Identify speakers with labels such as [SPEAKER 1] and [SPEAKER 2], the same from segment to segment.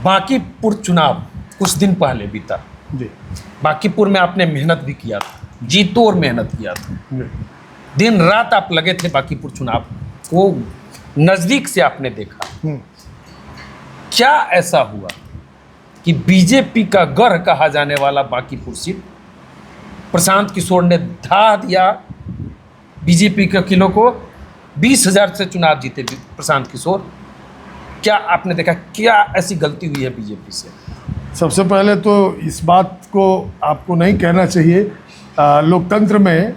[SPEAKER 1] बांकीपुर चुनाव कुछ दिन पहले बीता
[SPEAKER 2] जी
[SPEAKER 1] बांकीपुर में आपने मेहनत भी किया था, जीतो और मेहनत किया था,
[SPEAKER 2] जी।
[SPEAKER 1] दिन रात आप लगे थे बांकीपुर चुनाव को नज़दीक से आपने देखा। क्या ऐसा हुआ कि बीजेपी का गढ़ कहा जाने वाला बांकीपुर सीट प्रशांत किशोर ने ढा दिया? बीजेपी के किलो को 20,000 से चुनाव जीते प्रशांत किशोर। क्या आपने देखा, क्या ऐसी गलती हुई है बीजेपी से?
[SPEAKER 2] सबसे पहले तो इस बात को आपको नहीं कहना चाहिए। लोकतंत्र में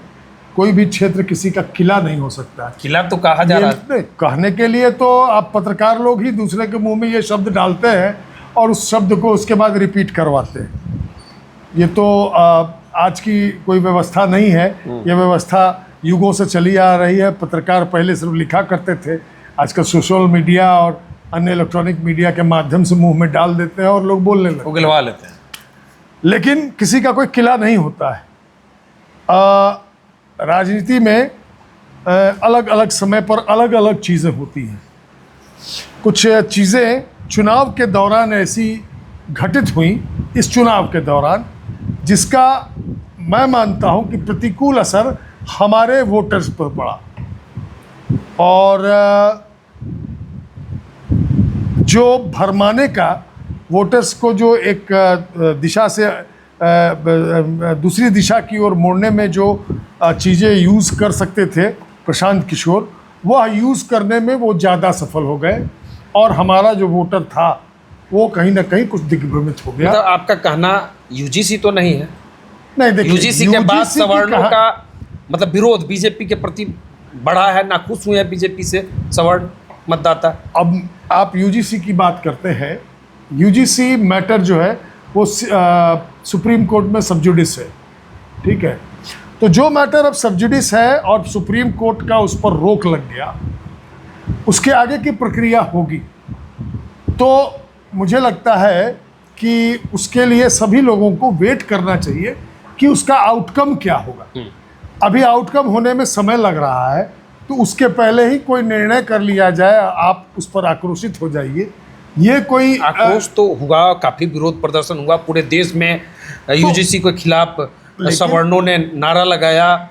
[SPEAKER 2] कोई भी क्षेत्र किसी का किला नहीं हो सकता।
[SPEAKER 1] किला तो कहा जा रहा है।
[SPEAKER 2] कहने के लिए तो आप पत्रकार लोग ही दूसरे के मुंह में ये शब्द डालते हैं और उस शब्द को उसके बाद रिपीट करवाते हैं। ये तो आज की कोई व्यवस्था नहीं है। ये व्यवस्था युगों से चली आ रही है। पत्रकार पहले सिर्फ लिखा करते थे, आजकल सोशल मीडिया और अन्य इलेक्ट्रॉनिक मीडिया के माध्यम से मुंह में डाल देते हैं और लोग बोलने लगते हैं,
[SPEAKER 1] उगलवा लेते हैं।
[SPEAKER 2] लेकिन किसी का कोई किला नहीं होता है। राजनीति में अलग अलग समय पर अलग अलग चीज़ें होती हैं। कुछ चीज़ें चुनाव के दौरान ऐसी घटित हुई इस चुनाव के दौरान जिसका मैं मानता हूं कि प्रतिकूल असर हमारे वोटर्स पर पड़ा। और जो भरमाने का वोटर्स को जो एक दिशा से दूसरी दिशा की ओर मोड़ने में जो चीज़ें यूज़ कर सकते थे प्रशांत किशोर, वह यूज़ करने में वो ज़्यादा सफल हो गए और हमारा जो वोटर था वो कहीं ना कहीं कुछ दिग्भ्रमित हो गया।
[SPEAKER 1] मतलब आपका कहना यूजीसी तो नहीं है?
[SPEAKER 2] नहीं, देखिए
[SPEAKER 1] यूजीसी के बाद सवर्णों का मतलब विरोध बीजेपी के प्रति बढ़ा है, नाखुश हुए हैं बीजेपी से सवर्ण मतदाता।
[SPEAKER 2] अब आप यूजीसी की बात करते हैं। यूजीसी मैटर जो है वो सुप्रीम कोर्ट में सब जुडिस है, ठीक है। तो जो मैटर अब सब जुडिस है और सुप्रीम कोर्ट का उस पर रोक लग गया, उसके आगे की प्रक्रिया होगी। तो मुझे लगता है कि उसके लिए सभी लोगों को वेट करना चाहिए कि उसका आउटकम क्या होगा। अभी आउटकम होने में समय लग रहा है, तो उसके पहले ही कोई निर्णय कर लिया जाए, आप उस पर आक्रोशित हो जाइए। ये कोई
[SPEAKER 1] आक्रोश तो हुआ, काफ़ी विरोध प्रदर्शन हुआ पूरे देश में। यूजीसी के खिलाफ सवर्णों ने नारा लगाया,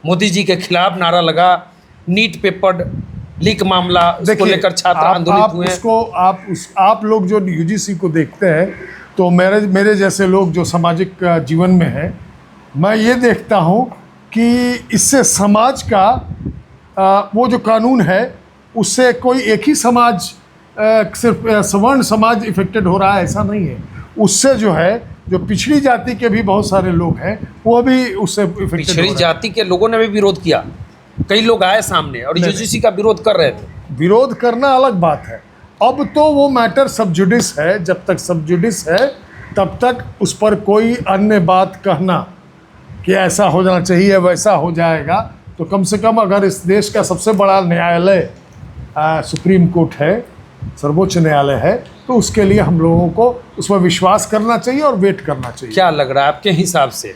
[SPEAKER 1] मोदी जी के खिलाफ नारा लगा, नीट पेपर लीक मामला उसको लेकर छात्र आंदोलित हुए।
[SPEAKER 2] आप लोग जो यूजीसी को देखते हैं, तो मेरे जैसे लोग जो सामाजिक जीवन में हैं, मैं ये देखता हूँ कि इससे समाज का वो जो कानून है उससे कोई एक ही समाज सिर्फ सवर्ण समाज इफेक्टेड हो रहा है, ऐसा नहीं है। उससे जो है जो पिछड़ी जाति के भी बहुत सारे लोग हैं वो भी उससे इफेक्टेड।
[SPEAKER 1] पिछड़ी जाति के लोगों ने भी विरोध किया, कई लोग आए सामने और यूजीसी का विरोध कर रहे थे।
[SPEAKER 2] विरोध करना अलग बात है। अब तो वो मैटर सब जुडिस है। जब तक सब जुडिस है तब तक उस पर कोई अन्य बात कहना कि ऐसा हो जाना चाहिए वैसा हो जाएगा, तो कम से कम अगर इस देश का सबसे बड़ा न्यायालय सुप्रीम कोर्ट है, सर्वोच्च न्यायालय है, तो उसके लिए हम लोगों को उस पर विश्वास करना चाहिए और वेट करना चाहिए।
[SPEAKER 1] क्या लग रहा है आपके हिसाब से,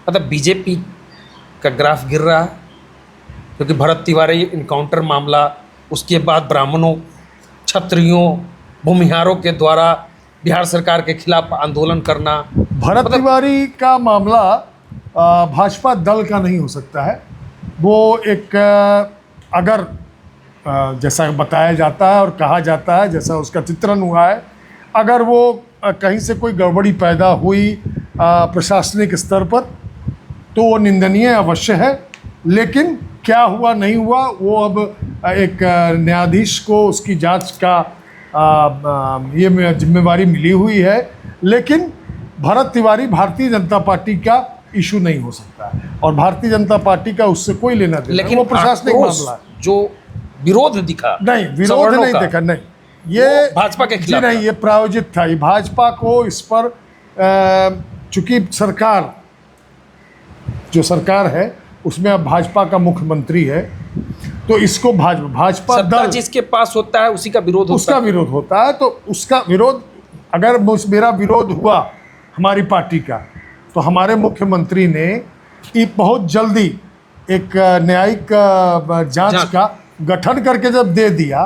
[SPEAKER 1] मतलब बीजेपी का ग्राफ गिर रहा है? क्योंकि भरत तिवारी इनकाउंटर मामला, उसके बाद ब्राह्मणों, क्षत्रियों, भूमिहारों के द्वारा बिहार सरकार के खिलाफ आंदोलन करना।
[SPEAKER 2] भरत तिवारी का मामला भाजपा दल का नहीं हो सकता है। वो एक अगर जैसा बताया जाता है और कहा जाता है, जैसा उसका चित्रण हुआ है, अगर वो कहीं से कोई गड़बड़ी पैदा हुई प्रशासनिक स्तर पर तो वो निंदनीय अवश्य है। लेकिन क्या हुआ नहीं हुआ वो अब एक न्यायाधीश को उसकी जांच का ये जिम्मेवारी मिली हुई है। लेकिन भरत तिवारी भारतीय जनता पार्टी का इशू नहीं हो सकता है और भारतीय जनता पार्टी का उससे कोई लेना देना।
[SPEAKER 1] लेकिन
[SPEAKER 2] वो प्रशासनिक मामला है।
[SPEAKER 1] जो विरोध दिखा,
[SPEAKER 2] नहीं, विरोध नहीं देखा, नहीं, ये
[SPEAKER 1] भाजपा के खिलाफ
[SPEAKER 2] नहीं, ये प्रायोजित था। ये भाजपा को इस पर चूंकि सरकार जो सरकार है उसमें अब भाजपा का मुख्यमंत्री है, तो इसको भाजपा दल
[SPEAKER 1] जिसके पास होता है उसी का विरोध होता है।
[SPEAKER 2] उसका विरोध होता है। तो उसका विरोध, अगर मेरा विरोध हुआ हमारी पार्टी का, तो हमारे मुख्यमंत्री ने बहुत जल्दी एक न्यायिक जांच का गठन करके जब दे दिया,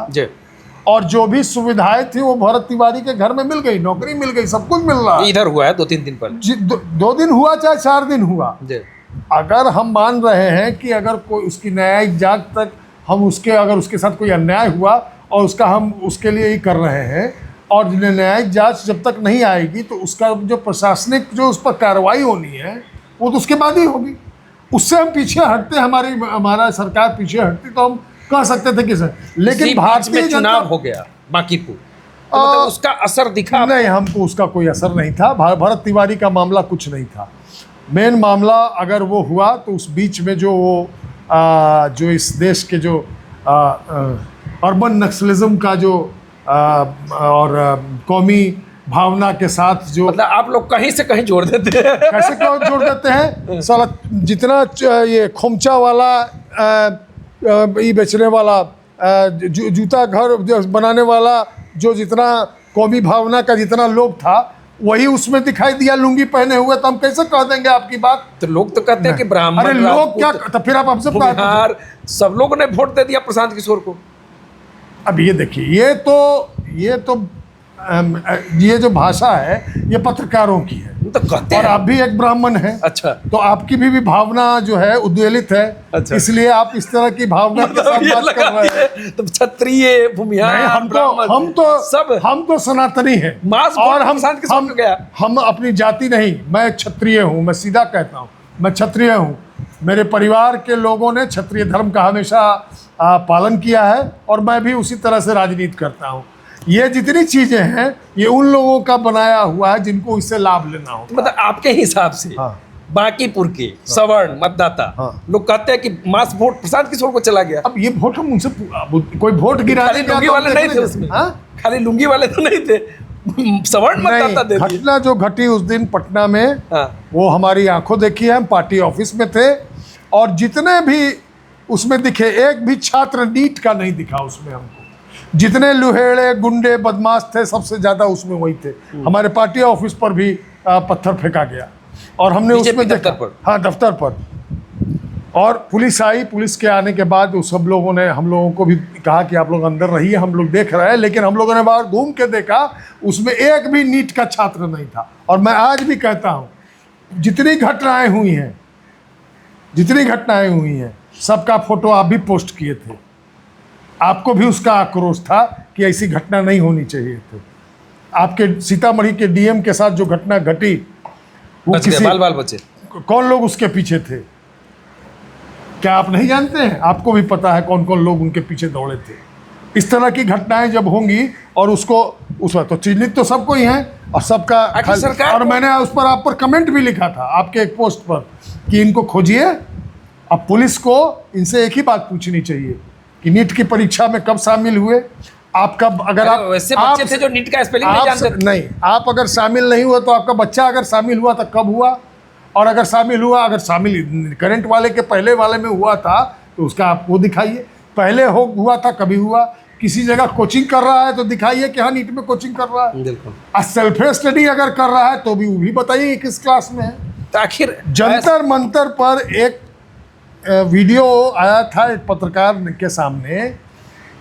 [SPEAKER 2] और जो भी सुविधाएं थी वो भरत तिवारी के घर में मिल गई, नौकरी मिल गई, सब कुछ मिल रहा है।
[SPEAKER 1] इधर हुआ है 2-3 दिन पर।
[SPEAKER 2] 2 दिन हुआ चाहे 4 दिन हुआ,
[SPEAKER 1] जी।
[SPEAKER 2] अगर हम मान रहे हैं कि अगर कोई उसकी न्यायिक जांच तक हम उसके अगर उसके साथ कोई अन्याय हुआ और उसका हम उसके लिए ही कर रहे हैं, और न्यायिक जांच जब तक नहीं आएगी तो उसका जो प्रशासनिक जो उस पर कार्रवाई होनी है वो तो उसके बाद ही होगी। उससे हम पीछे हटते, हमारा सरकार पीछे हटती तो हम कह सकते थे कि सर, लेकिन भारतीय
[SPEAKER 1] चुनाव हो गया बांकीपुर, तो मतलब उसका असर दिखा?
[SPEAKER 2] नहीं, हमको उसका कोई असर नहीं था। भरत तिवारी का मामला कुछ नहीं था। मेन मामला अगर वो हुआ तो उस बीच में जो वो जो इस देश के जो अर्बन नक्सलिज्म का जो और कौमी भावना के साथ जो,
[SPEAKER 1] मतलब आप लोग कहीं से कहीं जोड़ देते हैं।
[SPEAKER 2] कैसे क्यों जोड़ देते हैं साला, जितना ये खोमचा वाला ये बेचने वाला जूता घर बनाने वाला जो जितना कौमी भावना का जितना लोग था वही उसमें दिखाई दिया लुंगी पहने हुए, तो हम कैसे कह देंगे आपकी बात?
[SPEAKER 1] तो लोग तो कहते हैं कि ब्राह्मण,
[SPEAKER 2] अरे लोग क्या, तो फिर आप हमसे
[SPEAKER 1] बिहार सब लोगों ने वोट दे दिया प्रशांत किशोर को।
[SPEAKER 2] अब ये देखिए, ये जो भाषा है ये पत्रकारों की है,
[SPEAKER 1] तो कहते
[SPEAKER 2] और
[SPEAKER 1] हैं।
[SPEAKER 2] आप भी एक ब्राह्मण हैं।
[SPEAKER 1] अच्छा,
[SPEAKER 2] तो आपकी भी भावना जो है उद्वेलित है।
[SPEAKER 1] अच्छा।
[SPEAKER 2] इसलिए आप इस तरह की भावना के साथ बात कर रहे हैं।
[SPEAKER 1] तो क्षत्रिय, भूमिहार,
[SPEAKER 2] हम तो सनातनी हैं, और हम अपनी जाति नहीं, मैं क्षत्रिय हूँ, मैं सीधा कहता हूँ, मैं क्षत्रिय हूँ। मेरे परिवार के लोगों ने क्षत्रिय धर्म का हमेशा पालन किया है, और मैं भी उसी तरह से राजनीति करता हूँ। ये जितनी चीजें हैं ये उन लोगों का बनाया हुआ है जिनको इससे लाभ लेना हो।
[SPEAKER 1] मतलब आपके हिसाब से बांकीपुर के सवर्ण मतदाता लोग कहते हैं कि मास वोट प्रशांत किशोर को चला गया।
[SPEAKER 2] अब ये वोट हम उनसे कोई वोट गिराने
[SPEAKER 1] लुंगी वाले नहीं थे उसमें, खाली लुंगी वाले तो नहीं थे, सवर्ण मतदाता दे दिए।
[SPEAKER 2] घटना जो घटी उस दिन पटना में, वो हमारी आंखों देखी है। हम पार्टी ऑफिस में थे, और जितने भी उसमें दिखे, एक भी छात्र नीट का नहीं दिखा उसमें हमको। जितने लुहेड़े गुंडे बदमाश थे सबसे ज्यादा उसमें वही थे। हमारे पार्टी ऑफिस पर भी पत्थर फेंका गया, और हमने उसमें
[SPEAKER 1] दफ्तर पर,
[SPEAKER 2] हाँ दफ्तर पर, और पुलिस आई। पुलिस के आने के बाद उस सब लोगों ने हम लोगों को भी कहा कि आप लोग अंदर रहिए, हम लोग देख रहे हैं। लेकिन हम लोगों ने बाहर घूम के देखा, उसमें एक भी नीट का छात्र नहीं था। और मैं आज भी कहता हूँ, जितनी घटनाएं हुई हैं सबका फोटो आप भी पोस्ट किए थे। आपको भी उसका आक्रोश था कि ऐसी घटना नहीं होनी चाहिए थी। आपके सीतामढ़ी के डीएम के साथ जो घटना घटी, वो किसी
[SPEAKER 1] बाल बचे,
[SPEAKER 2] कौन लोग उसके पीछे थे क्या आप नहीं जानते हैं? आपको भी पता है कौन कौन लोग उनके पीछे दौड़े थे। इस तरह की घटनाएं जब होंगी, और उसको उस वक्त तो चिन्हित तो सबको ही है, और सबका सरकार। और मैंने उस पर आप पर कमेंट भी लिखा था आपके एक पोस्ट पर कि इनको खोजिए। अब पुलिस को इनसे एक ही बात पूछनी चाहिए कि नीट की परीक्षा में कब शामिल हुए आप? कब, अगर आप
[SPEAKER 1] वैसे बच्चे थे जो नीट का स्पेलिंग नहीं जानते थे।
[SPEAKER 2] नहीं, आप अगर शामिल नहीं हुए तो आपका बच्चा अगर शामिल हुआ तो कब हुआ? और अगर शामिल करंट वाले के पहले वाले में हुआ था तो उसका आप वो दिखाइए। पहले हुआ था, कभी हुआ, किसी जगह कोचिंग कर रहा है तो दिखाइए कि हाँ नीट में कोचिंग कर रहा है।
[SPEAKER 1] बिल्कुल।
[SPEAKER 2] सेल्फ स्टडी अगर कर रहा है तो भी वो भी बताइए किस क्लास में है।
[SPEAKER 1] तो आखिर
[SPEAKER 2] जंतर मंतर पर एक वीडियो आया था एक पत्रकार के सामने,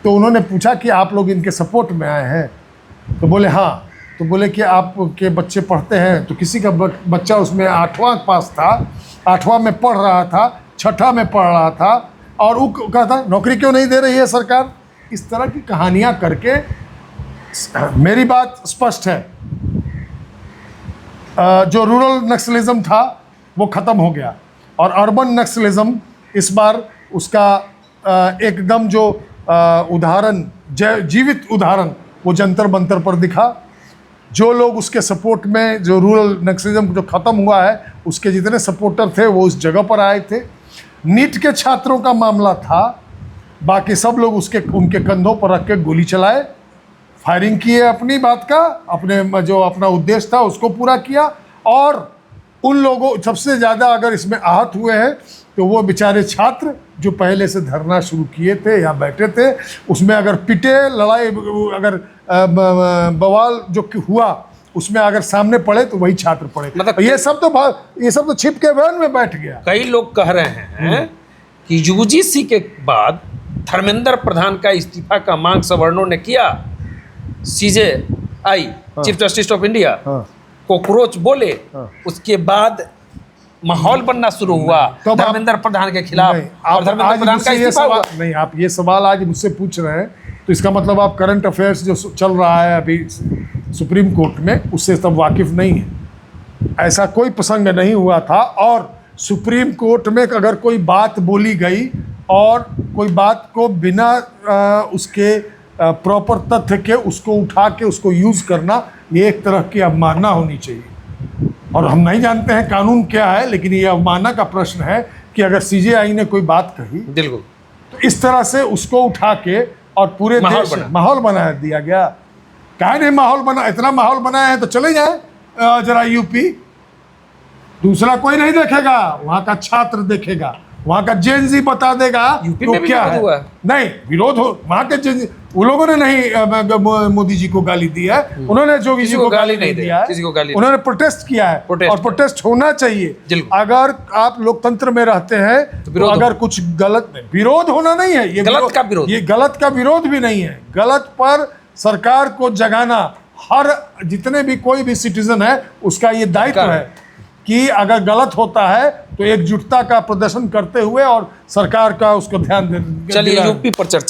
[SPEAKER 2] तो उन्होंने पूछा कि आप लोग इनके सपोर्ट में आए हैं? तो बोले हाँ। तो बोले कि आपके बच्चे पढ़ते हैं? तो किसी का बच्चा उसमें 8वां पास था, 8वां में पढ़ रहा था, 6ठा में पढ़ रहा था, और वो कहता नौकरी क्यों नहीं दे रही है सरकार? इस तरह की कहानियाँ करके मेरी बात स्पष्ट है, जो रूरल नक्सलिज्म था वो ख़त्म हो गया, और अर्बन नक्सलिज्म इस बार उसका एकदम जो उदाहरण, जीवित उदाहरण वो जंतर मंतर पर दिखा। जो लोग उसके सपोर्ट में, जो रूरल नक्सलिज्म जो ख़त्म हुआ है उसके जितने सपोर्टर थे वो उस जगह पर आए थे। नीट के छात्रों का मामला था, बाकी सब लोग उनके कंधों पर रख के गोली चलाए, फायरिंग किए, अपनी बात का, अपना उद्देश्य था उसको पूरा किया। और उन लोगों सबसे ज़्यादा अगर इसमें आहत हुए हैं तो वो बेचारे छात्र जो पहले से धरना शुरू किए थे या बैठे थे, उसमें अगर पिटे, लड़ाई, अगर बवाल जो हुआ उसमें अगर सामने पड़े तो वही छात्र पड़े। मतलब ये सब तो छिप के वैन में बैठ गया।
[SPEAKER 1] कई लोग कह रहे हैं कि यूजीसी के बाद धर्मेंद्र प्रधान का इस्तीफा का मांग सवर्णों ने किया, CJI chief justice of India
[SPEAKER 2] हाँ।
[SPEAKER 1] कॉकरोच बोले, उसके बाद माहौल बनना शुरू हुआ
[SPEAKER 2] तो अब
[SPEAKER 1] धर्मेंद्र प्रधान के खिलाफ,
[SPEAKER 2] नहीं,
[SPEAKER 1] और
[SPEAKER 2] आप
[SPEAKER 1] धर्मेंद्र
[SPEAKER 2] आज
[SPEAKER 1] प्रधान का
[SPEAKER 2] मुझसे ये
[SPEAKER 1] इस्तीफा हुआ।
[SPEAKER 2] सवाल नहीं, आप ये सवाल आज मुझसे पूछ रहे हैं तो इसका मतलब आप करंट अफेयर्स जो चल रहा है अभी सुप्रीम कोर्ट में उससे तब वाकिफ नहीं है। ऐसा कोई प्रसंग नहीं हुआ था, और सुप्रीम कोर्ट में अगर कोई बात बोली गई और कोई बात को बिना उसके प्रॉपर तथ्य के उसको उठा के उसको यूज़ करना, ये एक तरह की अवमानना होनी चाहिए। और हम नहीं जानते हैं कानून क्या है, लेकिन ये अवमानना का प्रश्न है कि अगर CJI ने कोई बात कही
[SPEAKER 1] बिल्कुल,
[SPEAKER 2] तो इस तरह से उसको उठा के और पूरे
[SPEAKER 1] माहौल
[SPEAKER 2] देश
[SPEAKER 1] बना।
[SPEAKER 2] माहौल बना दिया गया। काहे नहीं माहौल बना, इतना माहौल बनाया है तो चले जाए जरा यूपी, दूसरा कोई नहीं देखेगा, वहाँ का छात्र देखेगा, वहाँ का जेनजी बता देगा
[SPEAKER 1] यूपी
[SPEAKER 2] तो
[SPEAKER 1] में भी
[SPEAKER 2] क्या
[SPEAKER 1] विरोध
[SPEAKER 2] है।
[SPEAKER 1] हुआ है।
[SPEAKER 2] नहीं विरोध हो, वहाँ के जेनजी, वो लोगों ने नहीं मोदी जी को गाली दी है, उन्होंने जोगी
[SPEAKER 1] किसी
[SPEAKER 2] जी
[SPEAKER 1] को
[SPEAKER 2] को
[SPEAKER 1] गाली
[SPEAKER 2] गाली
[SPEAKER 1] नहीं
[SPEAKER 2] नहीं
[SPEAKER 1] दी,
[SPEAKER 2] दिया है,
[SPEAKER 1] किसी को गाली नहीं।
[SPEAKER 2] उन्होंने प्रोटेस्ट किया है,
[SPEAKER 1] प्रोटेस्ट
[SPEAKER 2] और प्रोटेस्ट होना चाहिए।
[SPEAKER 1] बिल्कुल।
[SPEAKER 2] अगर आप लोकतंत्र में रहते हैं तो
[SPEAKER 1] विरोध
[SPEAKER 2] अगर कुछ गलत, विरोध होना नहीं है, ये
[SPEAKER 1] गलत का विरोध।
[SPEAKER 2] ये गलत का विरोध भी नहीं है, गलत पर सरकार को जगाना हर जितने भी कोई भी सिटीजन है उसका ये दायित्व
[SPEAKER 1] सरकार
[SPEAKER 2] है कि अगर गलत होता है तो एकजुटता का प्रदर्शन करते हुए और सरकार का उसको ध्यान दे।
[SPEAKER 1] चलिए यूपी पर चर्चा